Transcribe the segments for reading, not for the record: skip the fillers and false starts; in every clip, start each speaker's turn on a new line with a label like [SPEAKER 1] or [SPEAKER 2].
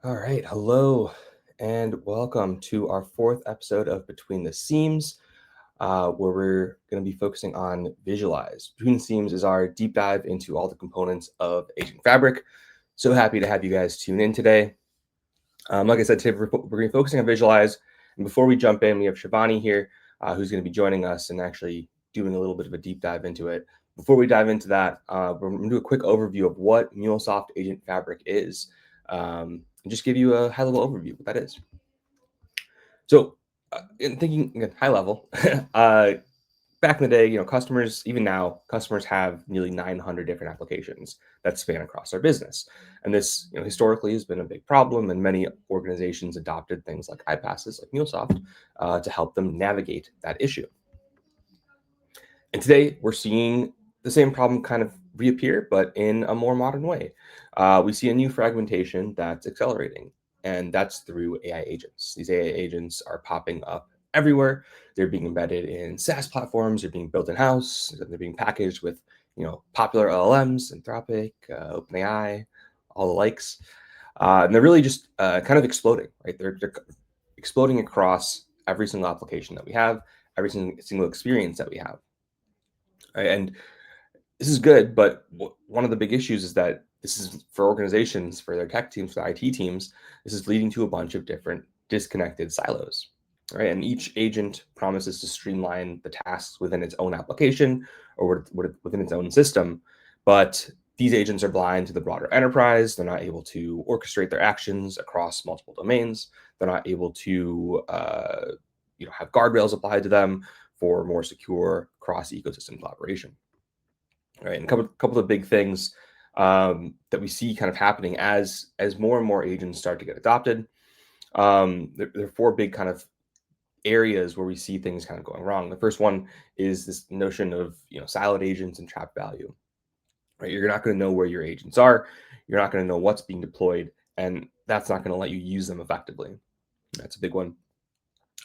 [SPEAKER 1] All right, hello and welcome to our fourth episode of Between the Seams, where we're going to be focusing on Visualize. Between the Seams is our deep dive into all the components of Agent Fabric. So happy to have you guys tune in today. Like I said, today we're going to be focusing on Visualize. And before we jump in, we have Shivani here, who's going to be joining us and actually doing a little bit of a deep dive into it. Before we dive into that, we're going to do a quick overview of what MuleSoft Agent Fabric is. And just give you a high-level overview of what that is. So, in thinking again, high level, back in the day, customers, even now, customers have nearly 900 different applications that span across their business. And this, historically has been a big problem, and many organizations adopted things like iPasses, like MuleSoft, to help them navigate that issue. And today, we're seeing the same problem kind of reappear, but in a more modern way. We see a new fragmentation that's accelerating, and that's through AI agents. These AI agents are popping up everywhere. They're being embedded in SaaS platforms. They're being built in-house. They're being packaged with, popular LLMs, Anthropic, OpenAI, all the likes. And they're really just kind of exploding, right? They're exploding across every single application that we have, every single experience that we have. Right? And this is good, but one of the big issues is that this is for organizations, for their tech teams, for the IT teams, this is leading to a bunch of different disconnected silos, right? And each agent promises to streamline the tasks within its own application or within its own system, but these agents are blind to the broader enterprise. They're not able to orchestrate their actions across multiple domains. They're not able to, have guardrails applied to them for more secure cross-ecosystem collaboration. Right, and a couple of big things that we see kind of happening as more and more agents start to get adopted. There are four big kind of areas where we see things kind of going wrong. The first one is this notion of siloed agents and trapped value. Right, you're not going to know where your agents are. You're not going to know what's being deployed, and that's not going to let you use them effectively. That's a big one.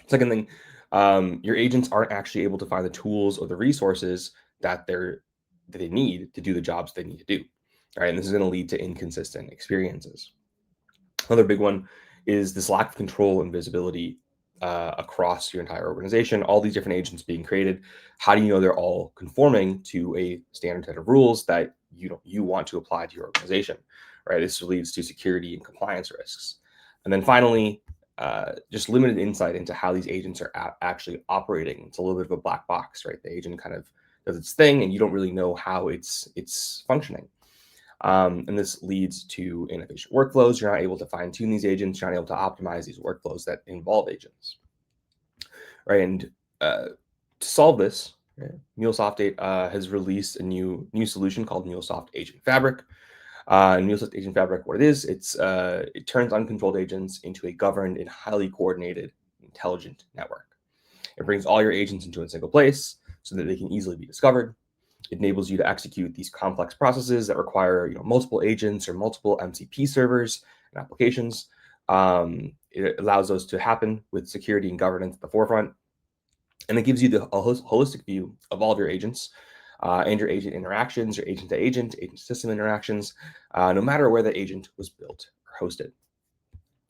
[SPEAKER 1] Second thing, your agents aren't actually able to find the tools or the resources that they need to do the jobs they need to do. All right, and this is going to lead to inconsistent experiences. Another big one is this lack of control and visibility across your entire organization. All these different agents being created. How do you know they're all conforming to a standard set of rules that you want to apply to your organization? Right, this leads to security and compliance risks. And then finally, just limited insight into how these agents are actually operating. It's a little bit of a black box, right? The agent kind of does its thing, and you don't really know how it's functioning. And this leads to inefficient workflows. You're not able to fine tune these agents. You're not able to optimize these workflows that involve agents, right? And to solve this, MuleSoft has released a new solution called MuleSoft Agent Fabric. And MuleSoft Agent Fabric, what it is, it turns uncontrolled agents into a governed and highly coordinated, intelligent network. It brings all your agents into a single place so that they can easily be discovered. It enables you to execute these complex processes that require multiple agents or multiple MCP servers and applications. It allows those to happen with security and governance at the forefront. And it gives you the holistic view of all of your agents and your agent interactions, your agent system interactions, no matter where the agent was built or hosted.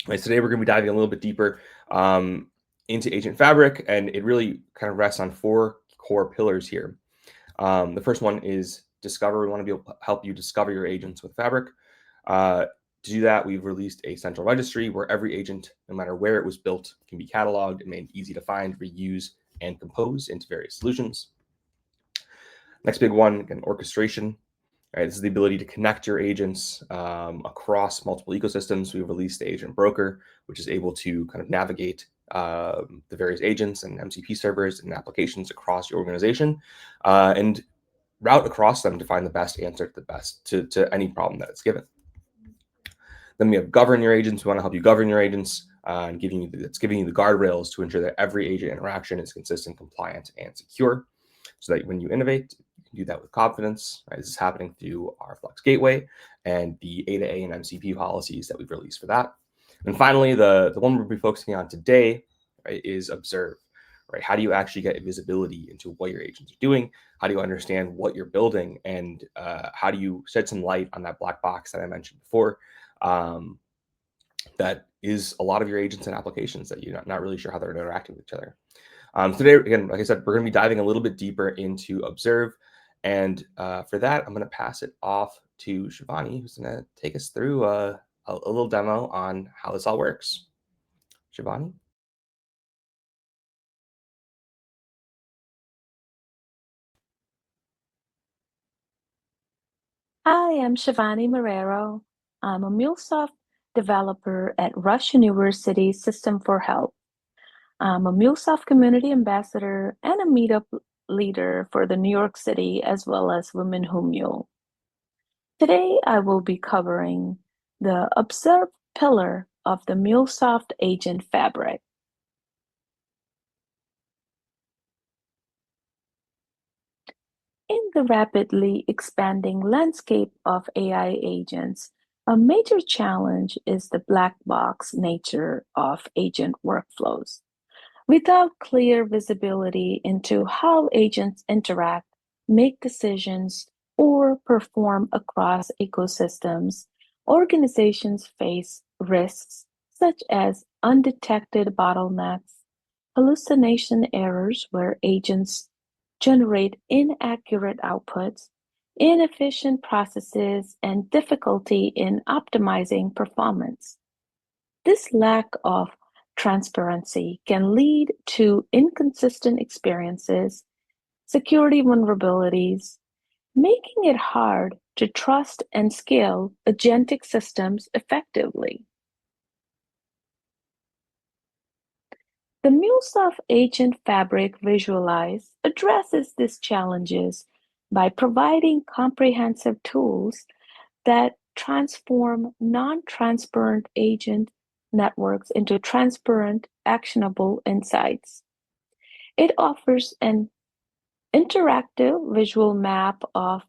[SPEAKER 1] Right, today we're going to be diving a little bit deeper into Agent Fabric, and it really kind of rests on four core pillars here. The first one is discover. We want to be able to help you discover your agents with Fabric. To do that, we've released a central registry where every agent, no matter where it was built, can be cataloged and made easy to find, reuse, and compose into various solutions. Next big one, again, orchestration. Right, this is the ability to connect your agents across multiple ecosystems. We've released the Agent Broker, which is able to kind of navigate the various agents and MCP servers and applications across your organization and route across them to find the best answer to any problem that it's given. Then we have govern your agents. We want to help you govern your agents and giving you the guardrails to ensure that every agent interaction is consistent, compliant, and secure, so that when you innovate, you can do that with confidence. Right? This is happening through our Flex Gateway and the A to A and MCP policies that we've released for that. And finally, the one we'll be focusing on today, right, is observe. Right? How do you actually get visibility into what your agents are doing? How do you understand what you're building? And how do you shed some light on that black box that I mentioned before, that is a lot of your agents and applications that you're not really sure how they're interacting with each other. Today, again, like I said, we're going to be diving a little bit deeper into Observe. And for that, I'm going to pass it off to Shivani, who's going to take us through a little demo on how this all works. Shivani?
[SPEAKER 2] Hi, I'm Shivani Marrero. I'm a MuleSoft developer at Rush University System for Health. I'm a MuleSoft community ambassador and a meetup leader for the New York City as well as Women Who Mule. Today, I will be covering the Observe pillar of the MuleSoft Agent Fabric. In the rapidly expanding landscape of AI agents, a major challenge is the black box nature of agent workflows. Without clear visibility into how agents interact, make decisions, or perform across ecosystems, organizations face risks such as undetected bottlenecks, hallucination errors where agents generate inaccurate outputs, inefficient processes, and difficulty in optimizing performance. This lack of transparency can lead to inconsistent experiences, security vulnerabilities, making it hard to trust and scale agentic systems effectively. The MuleSoft Agent Fabric Visualize addresses these challenges by providing comprehensive tools that transform non-transparent agent networks into transparent, actionable insights. It offers an interactive visual map of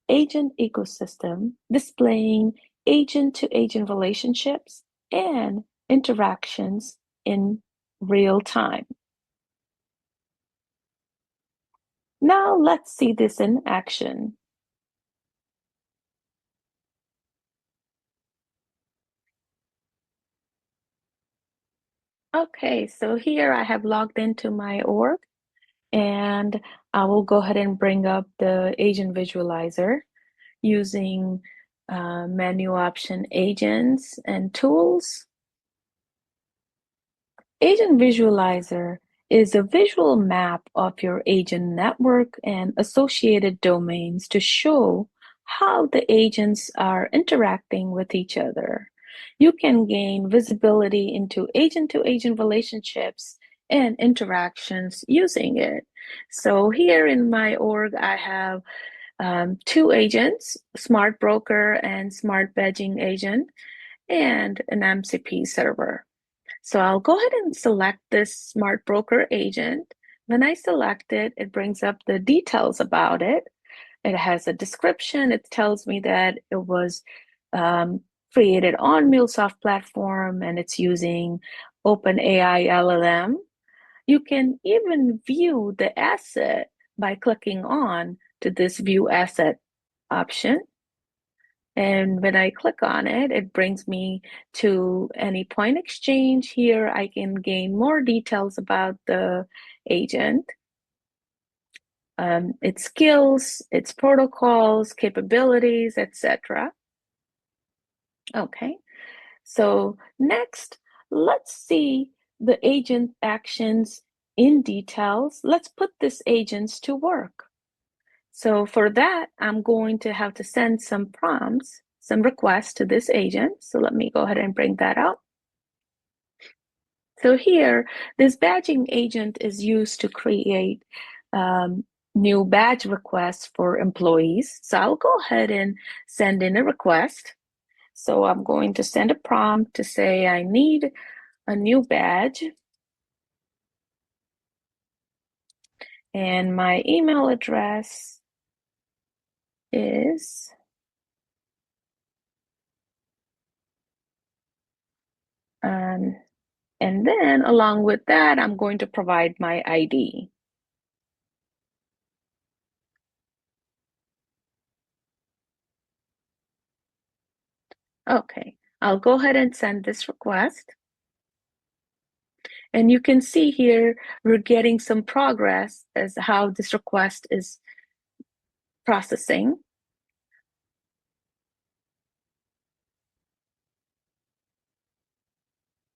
[SPEAKER 2] agent ecosystem, displaying agent-to-agent relationships and interactions in real time. Now let's see this in action. Okay, so here I have logged into my org and I will go ahead and bring up the agent visualizer using menu option agents and tools. Agent Visualizer is a visual map of your agent network and associated domains to show how the agents are interacting with each other. You can gain visibility into agent-to-agent relationships and interactions using it. So here in my org, I have two agents, Smart Broker and Smart Badging Agent, and an MCP server. So I'll go ahead and select this Smart Broker agent. When I select it, it brings up the details about it. It has a description. It tells me that it was created on MuleSoft platform and it's using OpenAI LLM. You can even view the asset by clicking on to this View Asset option. And when I click on it, it brings me to any point exchange. Here I can gain more details about the agent, its skills, its protocols, capabilities, etc. Okay, so next, let's see the agent actions in details. Let's put this agents to work. So for that, I'm going to have to send some prompts, some requests to this agent. So let me go ahead and bring that up. So here, this badging agent is used to create new badge requests for employees. So I'll go ahead and send in a request. So I'm going to send a prompt to say I need a new badge. And my email address is and then along with that, I'm going to provide my ID. Okay, I'll go ahead and send this request. And you can see here, we're getting some progress as how this request is processing.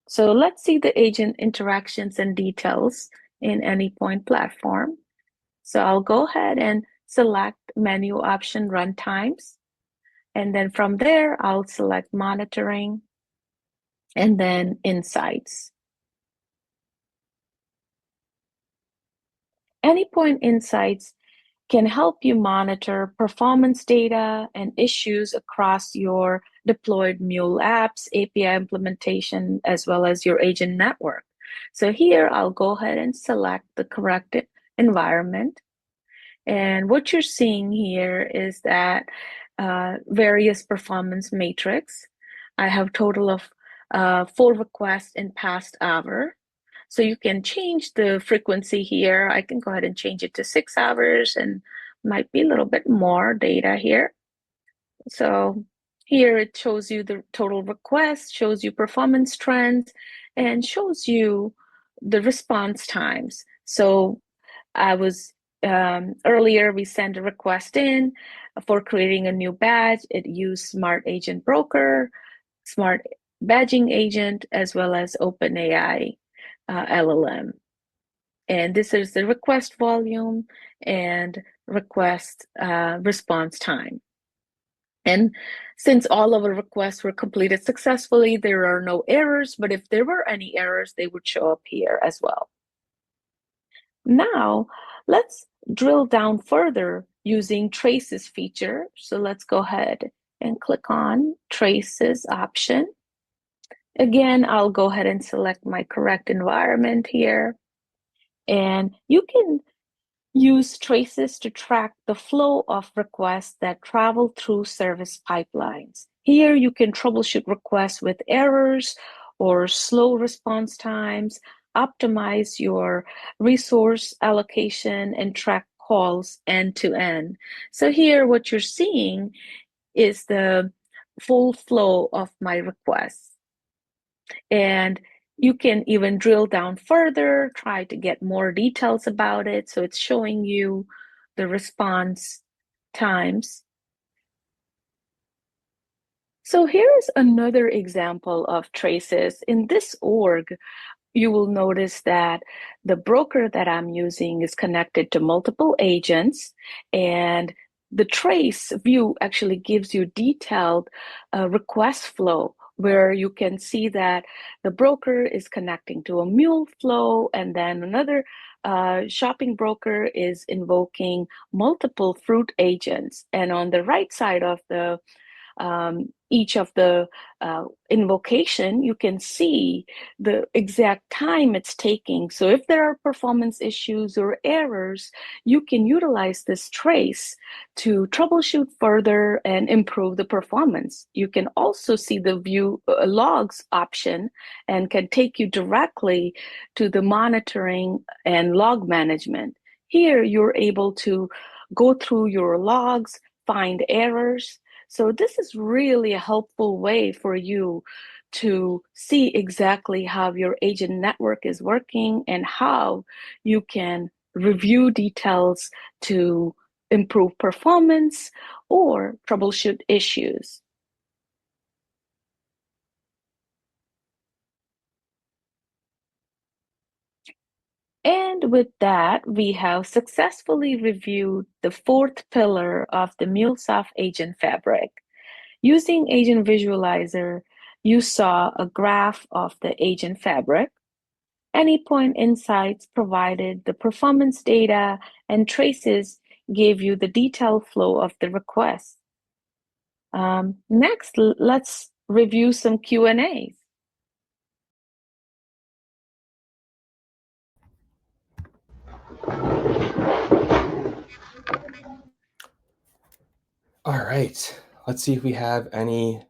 [SPEAKER 2] So let's see the agent interactions and details in Anypoint platform. So I'll go ahead and select menu option runtimes. And then from there, I'll select monitoring and then insights. Anypoint insights can help you monitor performance data and issues across your deployed Mule apps, API implementation, as well as your agent network. So here I'll go ahead and select the correct environment. And what you're seeing here is that various performance matrix. I have total of 4 requests in past hour. So you can change the frequency here. I can go ahead and change it to 6 hours and might be a little bit more data here. So here it shows you the total requests, shows you performance trends, and shows you the response times. So I was earlier, we sent a request in for creating a new badge. It used Smart Agent Broker, Smart Badging Agent, as well as OpenAI LLM. And this is the request volume and request response time. And since all of our requests were completed successfully, there are no errors, but if there were any errors, they would show up here as well. Now, let's drill down further using traces feature. So let's go ahead and click on traces option. Again, I'll go ahead and select my correct environment here. And you can use traces to track the flow of requests that travel through service pipelines. Here you can troubleshoot requests with errors or slow response times, optimize your resource allocation, and track calls end to end. So here what you're seeing is the full flow of my requests. And you can even drill down further, try to get more details about it. So it's showing you the response times. So here's another example of traces. In this org, you will notice that the broker that I'm using is connected to multiple agents, and the trace view actually gives you detailed request flow where you can see that the broker is connecting to a mule flow, and then another shopping broker is invoking multiple fruit agents. And on the right side of the each of the invocation, you can see the exact time it's taking. So if there are performance issues or errors, you can utilize this trace to troubleshoot further and improve the performance. You can also see the view logs option and can take you directly to the monitoring and log management. Here, you're able to go through your logs, find errors. So this is really a helpful way for you to see exactly how your agent network is working and how you can review details to improve performance or troubleshoot issues. And with that, we have successfully reviewed the 4th pillar of the MuleSoft Agent Fabric. Using Agent Visualizer, you saw a graph of the agent fabric. Anypoint Insights provided the performance data, and Traces gave you the detailed flow of the request. Next, let's review some Q&As.
[SPEAKER 1] All right, let's see if we have any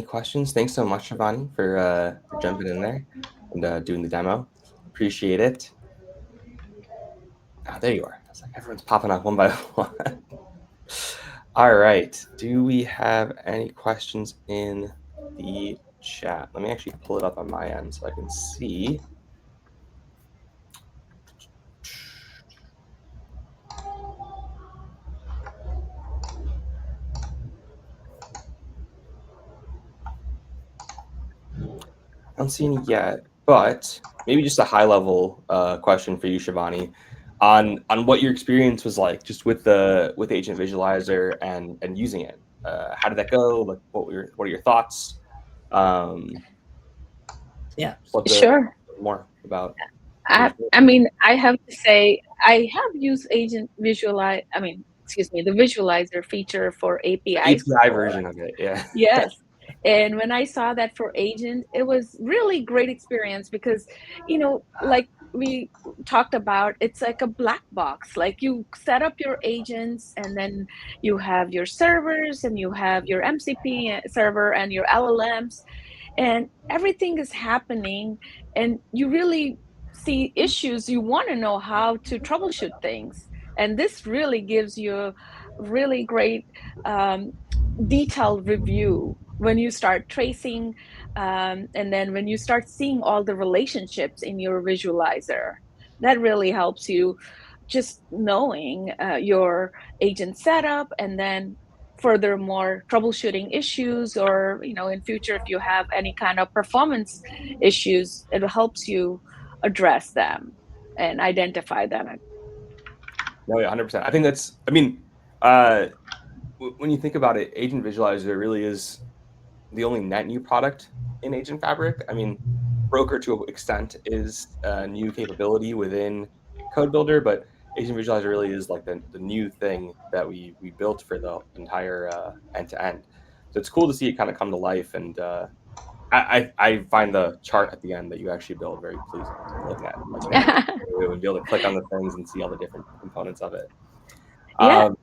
[SPEAKER 1] questions. Thanks so much, Shivani, for jumping in there and doing the demo. Appreciate it. Ah, there you are. It's like everyone's popping up one by one. All right. Do we have any questions in the chat. Let me actually pull it up on my end so I can see. I don't see any yet, but maybe just a high level question for you, Shivani, on what your experience was like just with Agent Visualizer and using it. How did that go? Like, what are your thoughts? Um, yeah, just love to
[SPEAKER 2] Sure.
[SPEAKER 1] learn more about your
[SPEAKER 2] I,
[SPEAKER 1] experience.
[SPEAKER 2] I mean, I have to say, I have used Agent Visualize, I mean, excuse me, the visualizer feature for
[SPEAKER 1] The
[SPEAKER 2] APIs
[SPEAKER 1] API
[SPEAKER 2] before.
[SPEAKER 1] version of it, yeah.
[SPEAKER 2] Yes. And when I saw that for agent, it was really great experience because, like we talked about, it's like a black box. Like you set up your agents and then you have your servers and you have your MCP server and your LLMs and everything is happening and you really see issues, you want to know how to troubleshoot things, and this really gives you a really great um, detailed review when you start tracing, and then when you start seeing all the relationships in your visualizer. That really helps you just knowing your agent setup, and then furthermore troubleshooting issues, or in future if you have any kind of performance issues, it helps you address them and identify them.
[SPEAKER 1] No, yeah, 100%. I think that's, I mean, uh, when you think about it, Agent Visualizer really is the only net new product in Agent Fabric. I mean, Broker to an extent is a new capability within Code Builder, but Agent Visualizer really is like the new thing that we built for the entire end to end. So it's cool to see it kind of come to life, and I find the chart at the end that you actually build very pleasing to look at, like navigate through and be able to click on the things and see all the different components of it.
[SPEAKER 2] Yeah,
[SPEAKER 1] Um,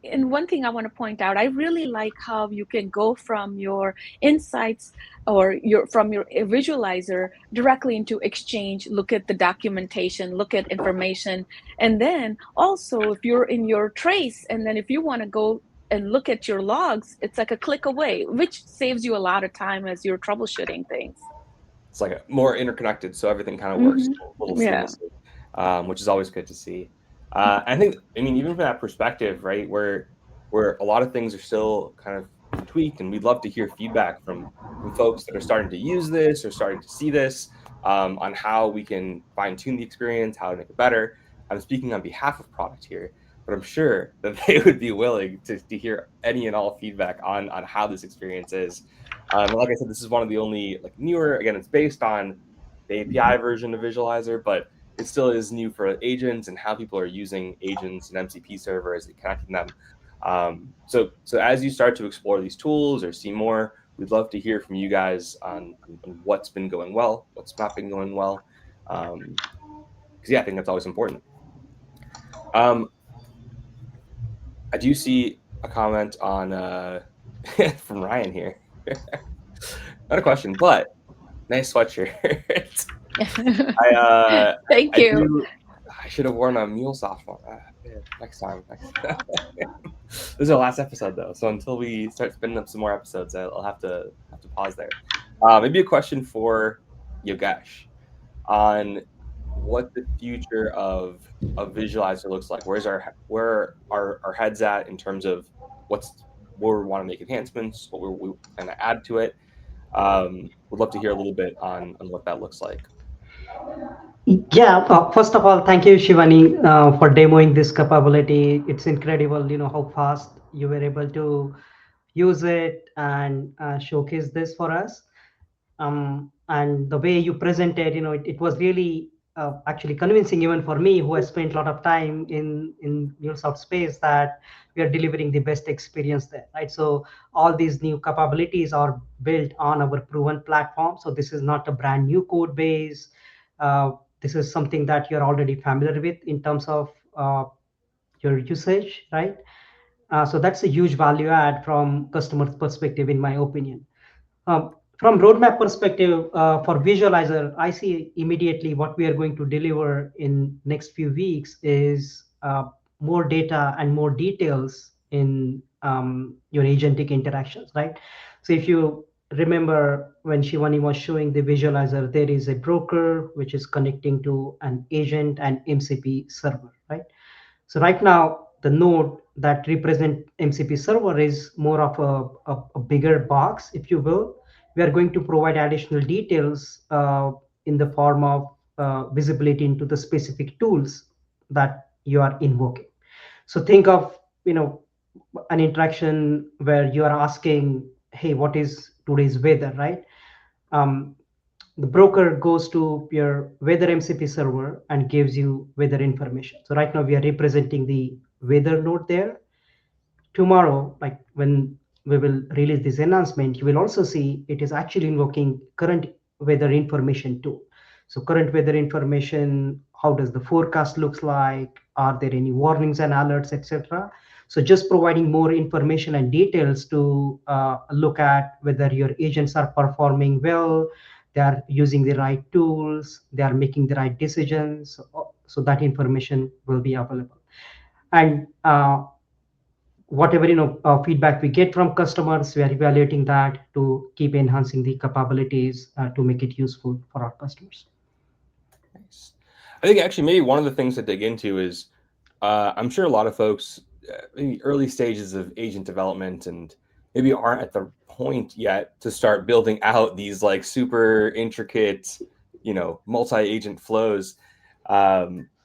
[SPEAKER 2] and one thing I want to point out, I really like how you can go from your insights or from your visualizer directly into Exchange, look at the documentation, look at information, and then also if you're in your trace, and then if you want to go and look at your logs, it's like a click away, which saves you a lot of time as you're troubleshooting things.
[SPEAKER 1] it's like a, more interconnected, so everything kind of works
[SPEAKER 2] Hmm.
[SPEAKER 1] a little
[SPEAKER 2] Yeah.
[SPEAKER 1] seamlessly, which is always good to see. I think, I mean, even from that perspective, right, where a lot of things are still kind of being tweaked, and we'd love to hear feedback from folks that are starting to use this or starting to see this, on how we can fine tune the experience, how to make it better. I'm speaking on behalf of product here, but I'm sure that they would be willing to hear any and all feedback on how this experience is. And like I said, this is one of the only like newer. Again, it's based on the API version of Visualizer, but it still is new for agents and how people are using agents and MCP servers and connecting them. So as you start to explore these tools or see more, we'd love to hear from you guys on what's been going well, what's not been going well. Because yeah, I think that's always important. Um, I do see a comment on from Ryan here. Not a question, but nice sweatshirt. I
[SPEAKER 2] Thank
[SPEAKER 1] I
[SPEAKER 2] you.
[SPEAKER 1] do. I should have worn a MuleSoft one. Yeah, next time. Next. This is our last episode though, so until we start spinning up some more episodes, I'll have to pause there. Maybe a question for Yogesh on what the future of Visualizer looks like. Where our heads at in terms of what's where we want to make enhancements, what we kind of add to it. Would love to hear a little bit on what that looks like.
[SPEAKER 3] Yeah, first of all, thank you, Shivani, for demoing this capability. It's incredible, how fast you were able to use it and showcase this for us. And the way you presented, it was really actually convincing even for me, who has spent a lot of time in MuleSoft space, that we are delivering the best experience there, right? So all these new capabilities are built on our proven platform. So this is not a brand new code base. Uh, this is something that you're already familiar with in terms of your usage, right? So that's a huge value add from customer perspective, in my opinion. From roadmap perspective, for Visualizer, I see immediately what we are going to deliver in next few weeks is more data and more details in your agentic interactions, right? So if you remember when Shivani was showing the visualizer, there is a broker which is connecting to an agent and MCP server, right? So right now, the node that represent MCP server is more of a bigger box, if you will. We are going to provide additional details in the form of visibility into the specific tools that you are invoking. So think of, an interaction where you are asking, hey, what is today's weather, right? um, the broker goes to your weather MCP server and gives you weather information. So right now we are representing the weather node there. Tomorrow, like when we will release this announcement, you will also see it is actually invoking current weather information too. So current weather information, how does the forecast looks like? Are there any warnings and alerts, etc.? So just providing more information and details to look at whether your agents are performing well, they are using the right tools, they are making the right decisions. So that information will be available. And whatever feedback we get from customers, we are evaluating that to keep enhancing the capabilities to make it useful for our customers.
[SPEAKER 1] Nice. I think actually maybe one of the things to dig into is I'm sure a lot of folks in the early stages of agent development and maybe aren't at the point yet to start building out these like super intricate, multi-agent flows.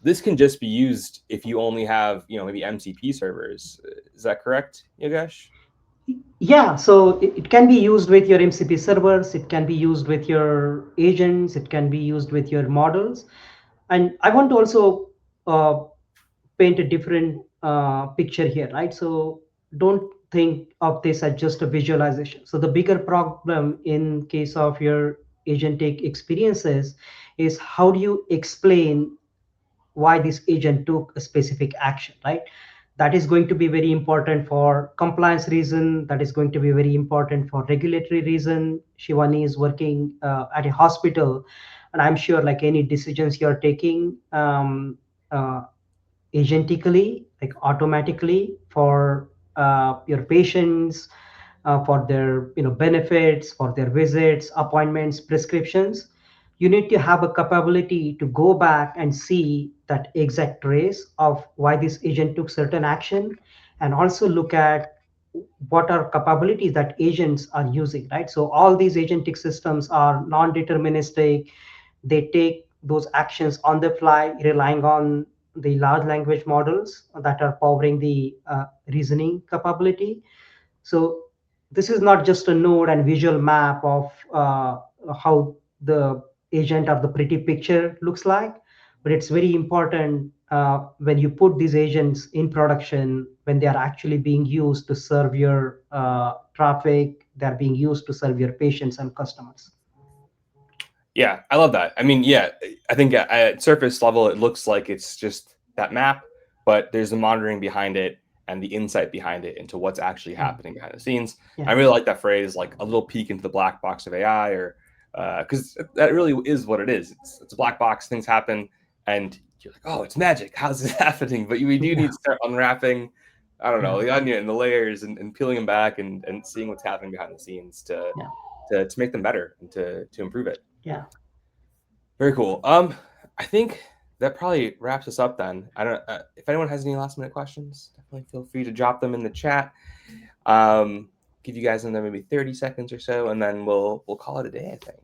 [SPEAKER 1] This can just be used if you only have, maybe MCP servers. Is that correct, Yogesh?
[SPEAKER 3] Yeah, so it can be used with your MCP servers, it can be used with your agents, it can be used with your models. And I want to also uh, paint a different picture here, right? So don't think of this as just a visualization. So the bigger problem in case of your agentic experiences is how do you explain why this agent took a specific action, right? That is going to be very important for compliance reason, that is going to be very important for regulatory reason. Shivani is working at a hospital, and I'm sure like any decisions you're taking uh, agentically, like automatically for your patients, for their benefits, for their visits, appointments, prescriptions. You need to have a capability to go back and see that exact trace of why this agent took certain action, and also look at what are capabilities that agents are using, right? So all these agentic systems are non-deterministic. They take those actions on the fly, relying on the large language models that are powering the reasoning capability. So this is not just a node and visual map of how the agent of the pretty picture looks like, but it's very important when you put these agents in production, when they are actually being used to serve your traffic, they're being used to serve your patients and customers.
[SPEAKER 1] Yeah, I love that. I mean, yeah, I think at surface level, it looks like it's just that map, but there's the monitoring behind it and the insight behind it into what's actually
[SPEAKER 3] Yeah.
[SPEAKER 1] happening behind the scenes. I
[SPEAKER 3] Yeah.
[SPEAKER 1] really like that phrase, like a little peek into the black box of AI, or because that really is what it is. It's a black box. Things happen, and you're like, oh, it's magic. How's this happening? But we do
[SPEAKER 3] Yeah.
[SPEAKER 1] need to start unwrapping, I don't know,
[SPEAKER 3] Yeah.
[SPEAKER 1] the onion and the layers and peeling them back and seeing what's happening behind the scenes
[SPEAKER 3] Yeah.
[SPEAKER 1] to make them better and to improve it.
[SPEAKER 3] Yeah.
[SPEAKER 1] Very cool. I think that probably wraps us up then. I don't if anyone has any last minute questions, definitely feel free to drop them in the chat. Give you guys another maybe 30 seconds or so, and then we'll call it a day, I think.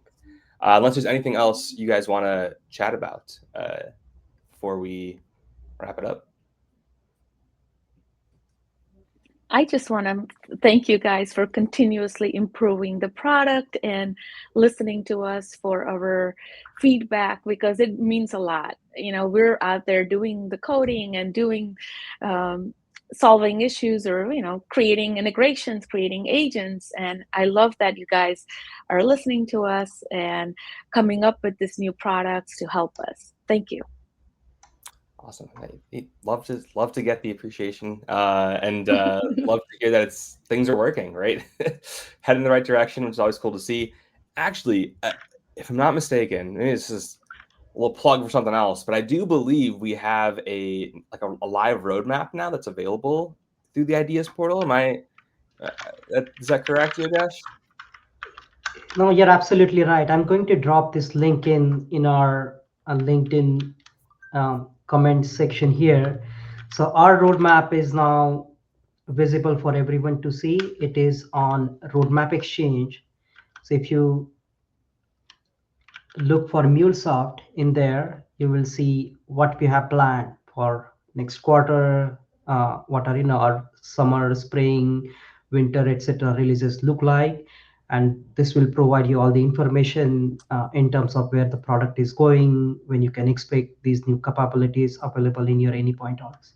[SPEAKER 1] Unless there's anything else you guys want to chat about before we wrap it up.
[SPEAKER 2] I just want to thank you guys for continuously improving the product and listening to us for our feedback, because it means a lot. We're out there doing the coding and doing solving issues, or creating integrations, creating agents, and I love that you guys are listening to us and coming up with this new products to help us. Thank you.
[SPEAKER 1] Awesome. I love to get the appreciation and love to hear that things are working, right? Head in the right direction, which is always cool to see. Actually, if I'm not mistaken, maybe this is a little plug for something else, but I do believe we have a live roadmap now that's available through the ideas portal. Am I is that correct, Yogesh?
[SPEAKER 3] No, you're absolutely right. I'm going to drop this link in our LinkedIn comment section here. So our roadmap is now visible for everyone to see. It is on Roadmap Exchange. So if you look for MuleSoft in there, you will see what we have planned for next quarter, what are our summer, spring, winter, etc. releases look like. And this will provide you all the information in terms of where the product is going, when you can expect these new capabilities available in your Anypoint orgs.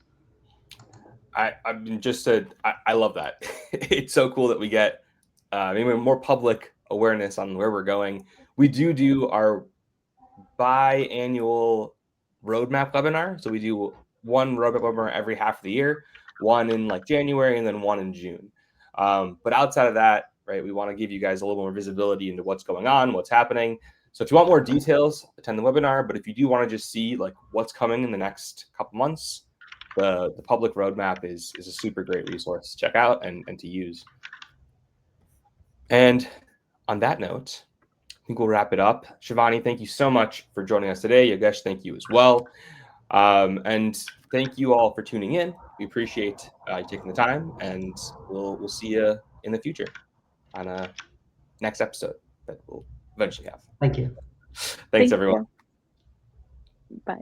[SPEAKER 1] I mean, I love that. It's so cool that we get more public awareness on where we're going. We do our biannual roadmap webinar. So we do one roadmap webinar every half of the year, one in like January and then one in June. But outside of that, right, we want to give you guys a little more visibility into what's going on, what's happening. So if you want more details, attend the webinar. But if you do want to just see like what's coming in the next couple months, the public roadmap is a super great resource to check out and to use. And on that note, I think we'll wrap it up. Shivani, thank you so much for joining us today. Yogesh, thank you as well. And thank you all for tuning in. We appreciate you taking the time, and we'll see you in the future on a next episode that we'll eventually have.
[SPEAKER 3] Thank you.
[SPEAKER 1] Thanks,
[SPEAKER 2] Thank
[SPEAKER 1] everyone.
[SPEAKER 2] you. Bye.